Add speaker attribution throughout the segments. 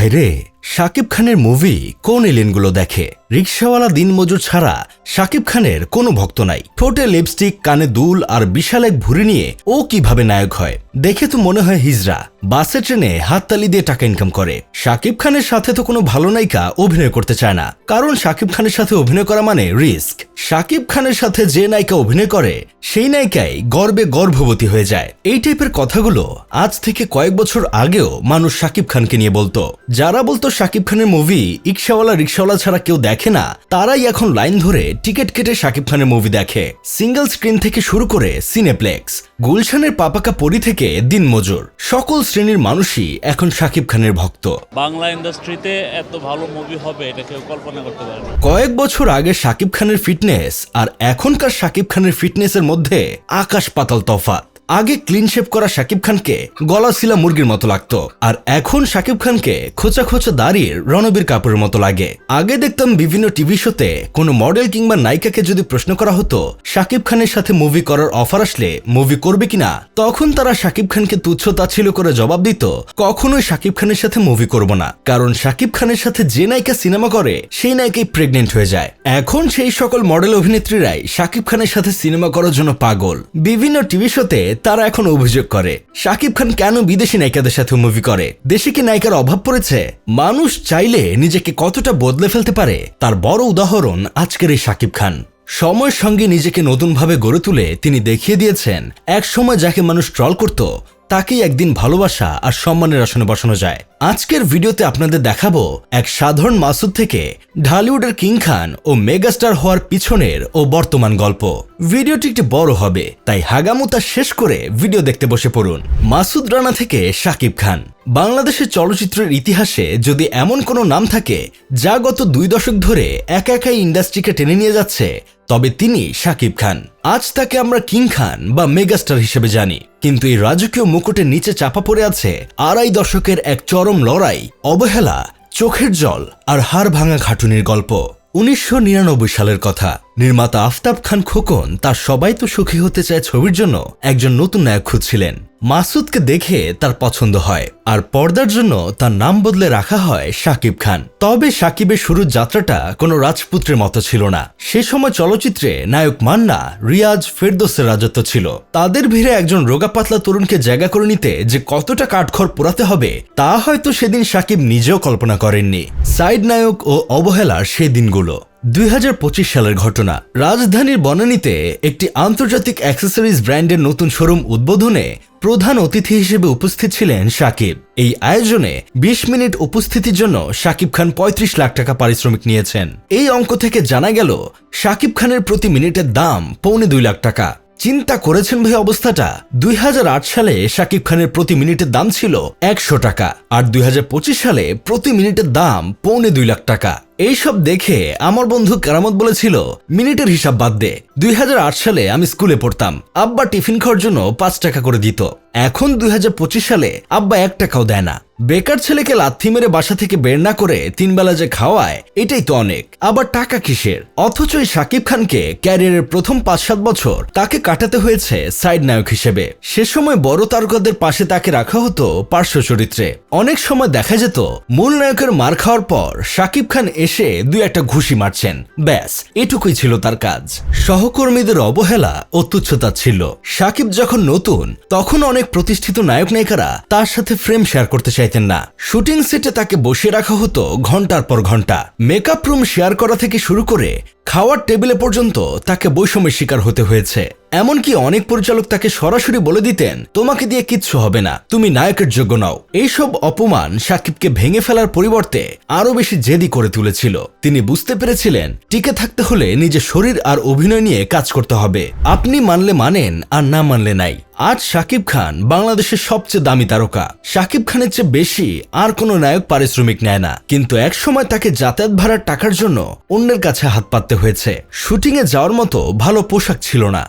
Speaker 1: ভাইরে, শাকিব খানের মুভি কোন এলিয়েনগুলো দেখে? রিকশাওয়ালা দিনমজুর ছাড়া শাকিব খানের কোনো ভক্ত নাই। ঠোঁটে লিপস্টিক, কানে দুল আর বিশাল এক ভুঁড়ি নিয়ে ও কিভাবে নায়ক হয়? দেখে তো মনে হয় হিজড়া বাসে ট্রেনে হাততালি দিয়ে টাকা ইনকাম করে। শাকিব খানের সাথে তো কোনো ভালো নায়িকা অভিনয় করতে চায় না, কারণ শাকিব খানের সাথে অভিনয় করা মানে রিস্ক। শাকিব খানের সাথে যে নায়িকা অভিনয় করে সেই নায়িকাই গর্বে গর্ভবতী হয়ে যায়। এই টাইপের কথাগুলো আজ থেকে কয়েক বছর আগেও মানুষ শাকিব খানকে নিয়ে বলতো। যারা বলতো শাকিব খানের মুভি রিকশাওয়ালা ছাড়া কেউ দেখে না, তারাই এখন লাইন ধরে টিকিট কেটে শাকিব খানের মুভি দেখে। সিঙ্গেল স্ক্রিন থেকে শুরু করে সিনেপ্লেক্স, গুলশানের পাপাকা পরি থেকে দিনমজুর, সকল শ্রেণীর মানুষই এখন শাকিব খানের ভক্ত।
Speaker 2: বাংলা ইন্ডাস্ট্রিতে এত ভালো মুভি হবে এটা কেউ কল্পনা করতে পারে না।
Speaker 1: কয়েক বছর আগে শাকিব খানের ফিটনেস আর এখনকার শাকিব খানের ফিটনেসের মধ্যে আকাশ পাতাল তফাৎ। আগে ক্লিন শেপ করা শাকিব খানকে গলা ছিলা মুরগির মতো লাগতো, আর এখন শাকিব খানকে খোঁচা খোঁচা দাড়ির রণবীর কাপুরের মতো লাগে। আগে দেখতাম বিভিন্ন টিভি শোতে কোনো মডেল কিংবা নায়িকাকে যদি প্রশ্ন করা হতো শাকিব খানের সাথে মুভি করার অফার আসলে মুভি করবে কিনা, তখন তারা শাকিব খানকে তুচ্ছ তাচ্ছিল্য করে জবাব দিত, কখনোই শাকিব খানের সাথে মুভি করব না, কারণ শাকিব খানের সাথে যে নায়িকা সিনেমা করে সেই নায়িকাই প্রেগনেন্ট হয়ে যায়। এখন সেই সকল মডেল অভিনেত্রীরাই শাকিব খানের সাথে সিনেমা করার জন্য পাগল। বিভিন্ন টিভি শোতে তারা এখন অভিযোগ করে শাকিব খান কেন বিদেশি নায়িকাদের সাথে মুভি করে, দেশে কি নায়িকার অভাব পড়েছে? মানুষ চাইলে নিজেকে কতটা বদলে ফেলতে পারে তার বড় উদাহরণ আজকের এই শাকিব খান। সময়ের সঙ্গে নিজেকে নতুনভাবে গড়ে তুলে তিনি দেখিয়ে দিয়েছেন এক সময় যাকে মানুষ ট্রল করত তাকেই একদিন ভালোবাসা আর সম্মানের আসনে বসানো যায়। আজকের ভিডিওতে আপনাদের দেখাবো এক সাধারণ মাসুদ থেকে ঢালিউডের কিং খান ও মেগাস্টার হওয়ার পিছনের ও বর্তমান গল্প। ভিডিওটি একটু বড় হবে, তাই হাগামুতা শেষ করে ভিডিও দেখতে বসে পড়ুন। মাসুদ রানা থেকে শাকিব খান। বাংলাদেশের চলচ্চিত্রের ইতিহাসে যদি এমন কোনো নাম থাকে যা গত 2 দশক ধরে একা একাই ইন্ডাস্ট্রিকে টেনে নিয়ে যাচ্ছে, তবে তিনি শাকিব খান। আজ তাকে আমরা কিং খান বা মেগাস্টার হিসেবে জানি, কিন্তু এই রাজকীয় মুকুটের নিচে চাপা পড়ে আছে 2.5 দশকের এক চরম লড়াই, অবহেলা, চোখের জল আর হাড় ভাঙা খাটুনির গল্প। 1999 সালের কথা। নির্মাতা আফতাব খান খোকন তার সবাই তো সুখী হতে চায় ছবির জন্য একজন নতুন নায়ক খুঁজছিলেন। মাসুদকে দেখে তার পছন্দ হয় আর পর্দার জন্য তার নাম বদলে রাখা হয় শাকিব খান। তবে শাকিবের শুরুর যাত্রাটা কোনো রাজপুত্রের মতো ছিল না। সে সময় চলচ্চিত্রে নায়ক মান্না, রিয়াজ, ফেরদৌসের রাজত্ব ছিল। তাদের ভিড়ে একজন রোগা পাতলা তরুণকে জায়গা করে নিতে যে কতটা কাঠখড় পোড়াতে হবে তা হয়তো সেদিন শাকিব নিজেও কল্পনা করেননি। সাইড নায়ক ও অবহেলার সেই দিনগুলো। 2025 সালের ঘটনা। রাজধানীর বনানীতে একটি আন্তর্জাতিক অ্যাক্সেসরিজ ব্র্যান্ডের নতুন শোরুম উদ্বোধনে প্রধান অতিথি হিসেবে উপস্থিত ছিলেন শাকিব। এই আয়োজনে 20 মিনিট উপস্থিতির জন্য শাকিব খান 35 লাখ টাকা পারিশ্রমিক নিয়েছেন। এই অঙ্ক থেকে জানা গেল শাকিব খানের প্রতি মিনিটের দাম 2.25 লাখ টাকা। চিন্তা করেছেন ভাই অবস্থাটা? 2008 সালে শাকিব খানের প্রতি মিনিটের দাম ছিল 100 টাকা, আর 2025 সালে প্রতি মিনিটের দাম 2.25 লাখ টাকা। এইসব দেখে আমার বন্ধু কেরামত বলেছিল, মিনিটের হিসাব বাদ দে, 2008 সালে আমি স্কুলে পড়তাম, আব্বা টিফিন খাওয়ার জন্য 5 টাকা করে দিত। এখন 2025 সালে আব্বা 1 টাকাও দেয় না। বেকার ছেলেকে লাথি মেরে বাসা থেকে বের না করে 3 বেলা যে খাওয়ায়, এটাই তো অনেক, আবার টাকা কিসের? অথচ এই শাকিব খানকে ক্যারিয়ারের প্রথম 5-7 বছর তাকে কাটাতে হয়েছে সাইড নায়ক হিসেবে। সে সময় বড় তারকাদের পাশে তাকে রাখা হতো পার্শ্ব চরিত্রে। অনেক সময় দেখা যেত মূল নায়কের মার খাওয়ার পর শাকিব খান এসে 2-1টা ঘুষি মারছেন, ব্যাস এটুকুই ছিল তার কাজ। সহকর্মীদের অবহেলা ও তুচ্ছতা ছিল। শাকিব যখন নতুন, তখন অনেক প্রতিষ্ঠিত নায়ক নায়িকারা তার সাথে ফ্রেম শেয়ার করতে চাইতেন না। শুটিং সেটে তাকে বসিয়ে রাখা হতো ঘন্টার পর ঘন্টা। মেকআপ রুম শেয়ার করা থেকে শুরু করে খাওয়ার টেবিলে পর্যন্ত তাকে বৈষম্যের শিকার হতে হয়েছে। এমনকি অনেক পরিচালক তাকে সরাসরি বলে দিতেন, তোমাকে দিয়ে কিচ্ছু হবে না, তুমি নায়কের যোগ্য নাও। এইসব অপমান শাকিবকে ভেঙে ফেলার পরিবর্তে আরো বেশি জেদি করে তুলেছিল। তিনি বুঝতে পেরেছিলেন টিকে থাকতে হলে নিজের শরীর আর অভিনয় নিয়ে কাজ করতে হবে। আপনি মানলে মানেন আর না মানলে নাই। আজ শাকিব খান বাংলাদেশের সবচেয়ে দামি তারকা। শাকিব খানের চেয়ে বেশি আর কোনো নায়ক পারিশ্রমিক নেয় না, কিন্তু এক সময় তাকে যাতায়াত ভাড়ার টাকার জন্য অন্যের কাছে হাত পাততে হয়েছে। শুটিং এ যাওয়ার মতো ভালো পোশাক ছিল না।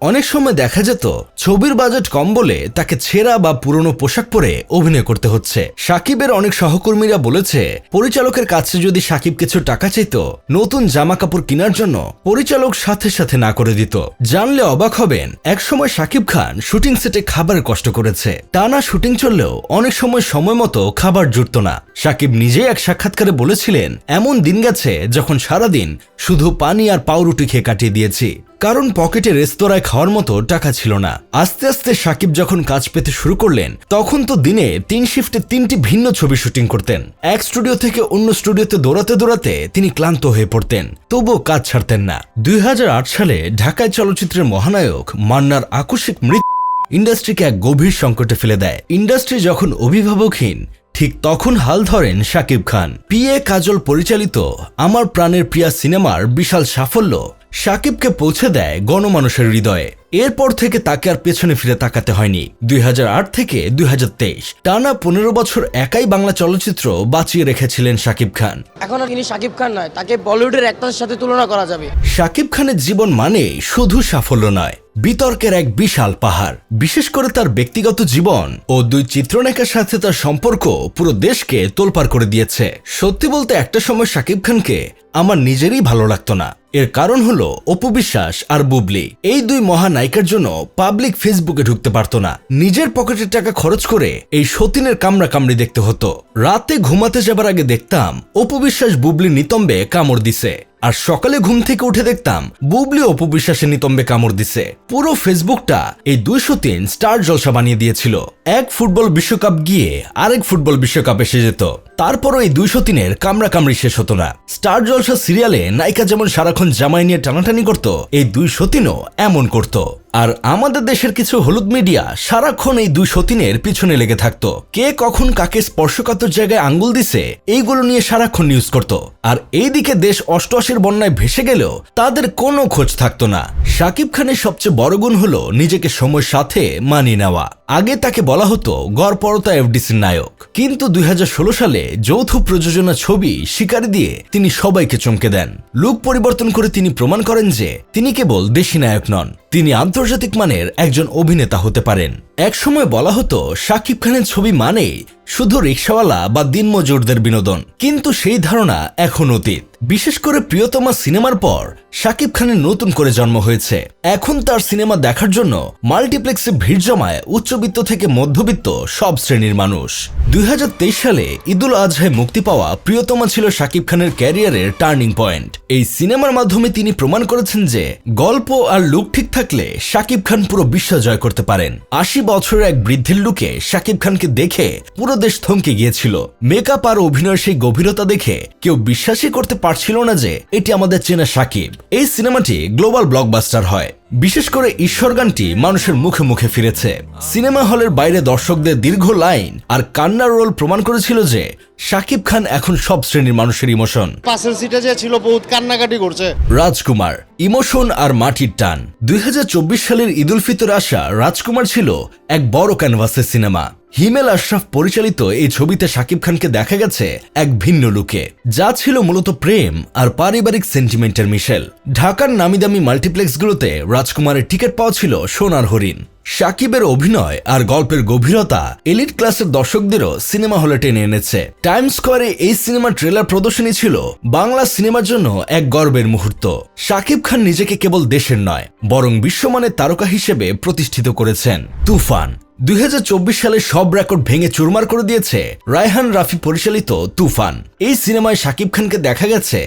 Speaker 1: অনেক সময় দেখা যেত ছবির বাজেট কম বলে তাকে ছেঁড়া বা পুরনো পোশাক পরে অভিনয় করতে হচ্ছে। শাকিবের অনেক সহকর্মীরা বলেছে, পরিচালকের কাছে যদি শাকিব কিছু টাকা চাইত নতুন জামা কাপড় কেনার জন্য, পরিচালক সাথে সাথে না করে দিত। জানলে অবাক হবেন, একসময় শাকিব খান শুটিং সেটে খাবারের কষ্ট করেছে। টানা শুটিং চললেও অনেক সময় মতো খাবার জুটত না। শাকিব নিজেই এক সাক্ষাৎকারে বলেছিলেন, এমন দিন গেছে যখন সারাদিন শুধু পানি আর পাউরুটি খেয়ে কাটিয়ে দিয়েছি, কারণ পকেটে রেস্তোরাঁয় খাওয়ার মতো টাকা ছিল না। আস্তে আস্তে শাকিব যখন কাজ পেতে শুরু করলেন, তখন তো দিনে 3 শিফটে 3টি ভিন্ন ছবি শুটিং করতেন। এক স্টুডিও থেকে অন্য স্টুডিওতে দৌড়াতে তিনি ক্লান্ত হয়ে পড়তেন, তবুও কাজ ছাড়তেন না। 2008 সালে ঢাকায় চলচ্চিত্রের মহানায়ক মান্নার আকস্মিক মৃত্যু ইন্ডাস্ট্রিকে এক গভীর সংকটে ফেলে দেয়। ইন্ডাস্ট্রি যখন অভিভাবকহীন, ঠিক তখন হাল ধরেন শাকিব খান। পিএ কাজল পরিচালিত আমার প্রাণের প্রিয়া সিনেমার বিশাল সাফল্য শাকিবকে পৌঁছে দেয় গণমানুষের হৃদয়ে। এরপর থেকে তাকে আর পেছনে ফিরে তাকাতে হয়নি। 2008 থেকে 2023 টানা 15 বছর একাই বাংলা চলচ্চিত্র বাঁচিয়ে রেখেছিলেন শাকিব খান।
Speaker 3: এখনো তিনি শাকিব খান নয়, তাকে বলিউডের অ্যাক্টরের সাথে তুলনা করা যাবে।
Speaker 1: শাকিব খানের জীবন মানে শুধু সাফল্য নয়, বিতর্কের এক বিশাল পাহাড়। বিশেষ করে তার ব্যক্তিগত জীবন ও 2 চিত্রনায়িকার সাথে তার সম্পর্ক পুরো দেশকে তোলপাড় করে দিয়েছে। সত্যি বলতে একটা সময় শাকিব খানকে আমার নিজেরই ভালো লাগতো না। এর কারণ হলো অপু বিশ্বাস আর বুবলি। এই 2 মহানায়িকার জন্য পাবলিক ফেসবুকে ঢুকতে পারতো না। নিজের পকেটের টাকা খরচ করে এই সতীনের কামড়ি দেখতে হতো। রাতে ঘুমাতে যাবার আগে দেখতাম অপু বিশ্বাস বুবলি নিতম্বে কামড় দিছে, আর সকালে ঘুম থেকে উঠে দেখতাম বুবলি অপু বিশ্বাসের নিতম্বে কামড় দিছে। পুরো ফেসবুকটা এই 203 স্টার জলসা বানিয়ে দিয়েছিল। এক ফুটবল বিশ্বকাপ গিয়ে আরেক ফুটবল বিশ্বকাপ এসে যেত, তারপরও এই 203-এর কামড়ি শেষ হতো না। স্টার জলসা সিরিয়ালে নায়িকা যেমন সারাক্ষণ জামাই নিয়ে টানাটানি করত, এই 203ও এমন করত। আর আমাদের দেশের কিছু হলুদ মিডিয়া সারাক্ষণ এই 203-এর পিছনে লেগে থাকতো। কে কখন কাকে স্পর্শকাতর জায়গায় আঙ্গুল দিছে এইগুলো নিয়ে সারাক্ষণ নিউজ করত। আর এইদিকে দেশ 88-র বন্যায় ভেসে গেলেও তাদের কোনো খোঁজ থাকতো না। শাকিব খানের সবচেয়ে বড় গুণ হলো নিজেকে সময়ের সাথে মানিয়ে নেওয়া। আগে তাকে বলা হতো গড়পড়তা এফডিসির নায়ক, কিন্তু 2016 সালে যৌথ প্রযোজনা ছবি শিকারি দিয়ে তিনি সবাইকে চমকে দেন। লুক পরিবর্তন করে তিনি প্রমাণ করেন যে তিনি কেবল দেশি নায়ক নন, তিনি আন্তর্জাতিক মানের একজন অভিনেতা হতে পারেন। একসময় বলা হতো শাকিব খানের ছবি মানেই শুধু রিকশাওয়ালা বা দিনমজুরদের বিনোদন, কিন্তু সেই ধারণা এখন অতীত। বিশেষ করে প্রিয়তমা সিনেমার পর শাকিব খানের নতুন করে জন্ম হয়েছে। এখন তার সিনেমা দেখার জন্য মাল্টিপ্লেক্সে ভিড় জমায় উচ্চবিত্ত থেকে মধ্যবিত্ত সব শ্রেণীর মানুষ। 2023 সালে ঈদুল আজহায় মুক্তি পাওয়া প্রিয়তমা ছিল শাকিব খানের ক্যারিয়ারের টার্নিং পয়েন্ট। এই সিনেমার মাধ্যমে তিনি প্রমাণ করেছেন যে গল্প আর লুক ঠিক থাকলে শাকিব খান পুরো বিশ্ব জয় করতে পারেন। 80 বছরের এক বৃদ্ধের লুকে শাকিব খানকে দেখে পুরো দেশ থমকে গিয়েছিল। মেকআপ আর অভিনয়ের সেই গভীরতা দেখে কেউ বিশ্বাসই করতে পারছিল না যে এটি আমাদের চেনা শাকিব। এই সিনেমাটি গ্লোবাল ব্লকবাস্টার হয়। বিশেষ করে ঈশ্বর গানটি মানুষের মুখে মুখে ফিরেছে। সিনেমা হলের বাইরে দর্শকদের দীর্ঘ লাইন আর কান্নার রোল প্রমাণ করেছিল যে শাকিব খান এখন সব শ্রেণীর মানুষের ইমোশন।
Speaker 4: পাশের সিটে যে ছিল বহুত কান্নাকাটি করছে।
Speaker 1: রাজকুমার, ইমোশন আর মাটির টান। 2024 সালের ঈদুল ফিতরে আসা রাজকুমার ছিল এক বড় ক্যানভাসের সিনেমা। হিমেল আশরাফ পরিচালিত এই ছবিতে শাকিব খানকে দেখা গেছে এক ভিন্ন লুকে, যা ছিল মূলত প্রেম আর পারিবারিক সেন্টিমেন্টের মিশেল। ঢাকার নামিদামি মাল্টিপ্লেক্সগুলোতে রাজকুমারের টিকিট পাওয়া ছিল সোনার হরিণ। শাকিবের অভিনয় আর গল্পের গভীরতা এলিট ক্লাসের দর্শকদেরও সিনেমা হলে টেনে এনেছে। টাইম স্কোয়ারে এই সিনেমার ট্রেলার প্রদর্শনী ছিল বাংলা সিনেমার জন্য এক গর্বের মুহূর্ত। শাকিব খান নিজেকে কেবল দেশের নয়, বরং বিশ্বমানের তারকা হিসেবে প্রতিষ্ঠিত করেছেন। তুফান 2024 সালে সব রেকর্ড ভেঙে চুরমার করে দিয়েছে রায়হান রাফি পরিচালিত তুফান। এই সিনেমায় শাকিব খানকে দেখা গেছে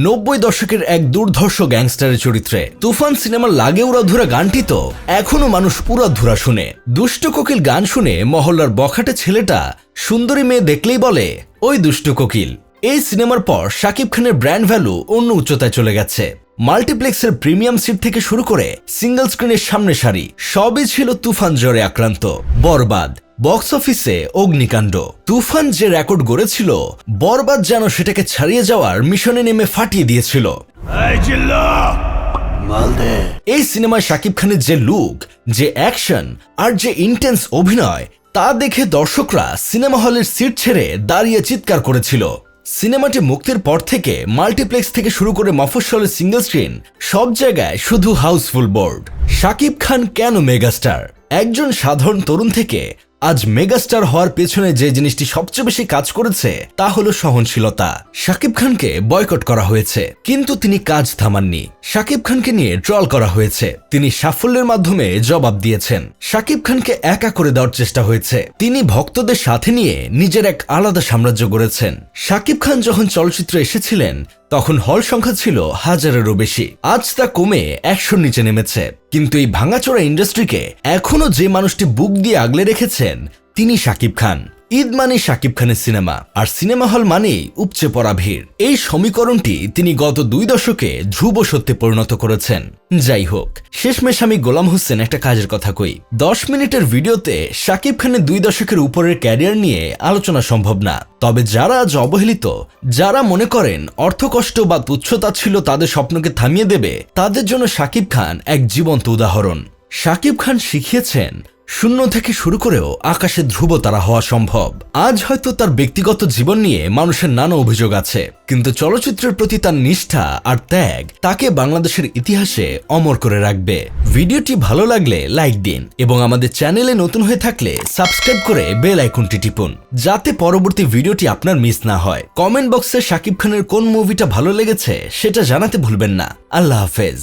Speaker 1: 90 দশকের এক দুর্ধর্ষ গ্যাংস্টারের চরিত্রে। তুফান সিনেমার লাগে উড়াধুরা গানটি তো এখনো মানুষ উড়াধুরা শুনে। দুষ্ট কোকিল গান শুনে মহল্লার বখাটে ছেলেটা সুন্দরী মেয়ে দেখলেই বলে ওই দুষ্ট কোকিল। এই সিনেমার পর শাকিব খানের ব্র্যান্ড ভ্যালু অন্য উচ্চতায় চলে গেছে। মাল্টিপ্লেক্সের প্রিমিয়াম সিট থেকে শুরু করে সিঙ্গেল স্ক্রিনের সামনে সারি সবই ছিল তুফান জ্বরে আক্রান্ত। বরবাদ, বক্স অফিসে অগ্নিকাণ্ড। তুফান যে রেকর্ড গড়েছিল, বরবাদ যেন সেটাকে ছাড়িয়ে যাওয়ার মিশনে নেমে ফাটিয়ে দিয়েছিল। এই সিনেমায় শাকিব খানের যে লুক, যে অ্যাকশন আর যে ইন্টেন্স অভিনয়, তা দেখে দর্শকরা সিনেমা হলের সিট ছেড়ে দাঁড়িয়ে চিৎকার করেছিল। সিনেমাটি মুক্তির পর থেকে মাল্টিপ্লেক্স থেকে শুরু করে মফস্বলের সিঙ্গেল স্ক্রিন সব জায়গায় শুধু হাউসফুল বোর্ড। শাকিব খান কেন মেগাস্টার? একজন সাধারণ তরুণ থেকে আজ মেগাস্টার হওয়ার পেছনে যে জিনিসটি সবচেয়ে বেশি কাজ করেছে তা হলো সহনশীলতা। শাকিব খানকে বয়কট করা হয়েছে, কিন্তু তিনি কাজ থামাননি। শাকিব খানকে নিয়ে ট্রল করা হয়েছে, তিনি সাফল্যের মাধ্যমে জবাব দিয়েছেন। শাকিব খানকে একা করে দেওয়ার চেষ্টা হয়েছে, তিনি ভক্তদের সাথে নিয়ে নিজের এক আলাদা সাম্রাজ্য গড়েছেন। শাকিব খান যখন চলচ্চিত্রে এসেছিলেন তখন হল সংখ্যা ছিল 1000-এরও বেশি, আজ তা কমে 100-র নিচে নেমেছে। কিন্তু এই ভাঙাচোরা ইন্ডাস্ট্রিকে এখনো যে মানুষটি বুক দিয়ে আগলে রেখেছেন তিনি শাকিব খান। ঈদ মানে শাকিব খানের সিনেমা, আর সিনেমা হল মানেই উপচে পড়া ভিড়। এই সমীকরণটি তিনি গত 2 দশকে ধ্রুব সত্যে পরিণত করেছেন। যাই হোক, শেষমেশ আমি গোলাম হোসেন একটা কাজের কথা কই। 10 মিনিটের ভিডিওতে শাকিব খানের 2 দশকের উপরের ক্যারিয়ার নিয়ে আলোচনা সম্ভব না। তবে যারা আজ অবহেলিত, যারা মনে করেন অর্থকষ্ট বা তুচ্ছতা ছিল তাদের স্বপ্নকে থামিয়ে দেবে, তাদের জন্য শাকিব খান এক জীবন্ত উদাহরণ। শাকিব খান শিখিয়েছেন শূন্য থেকে শুরু করেও আকাশে ধ্রুবতারা হওয়া সম্ভব। আজ হয়তো তার ব্যক্তিগত জীবন নিয়ে মানুষের নানা অভিযোগ আছে, কিন্তু চলচ্চিত্রের প্রতি তার নিষ্ঠা আর ত্যাগ তাকে বাংলাদেশের ইতিহাসে অমর করে রাখবে। ভিডিওটি ভালো লাগলে লাইক দিন এবং আমাদের চ্যানেলে নতুন হয়ে থাকলে সাবস্ক্রাইব করে বেল আইকনটি টিপুন, যাতে পরবর্তী ভিডিওটি আপনার মিস না হয়। কমেন্ট বক্সে শাকিব খানের কোন মুভিটা ভালো লেগেছে সেটা জানাতে ভুলবেন না। আল্লাহ হাফেজ।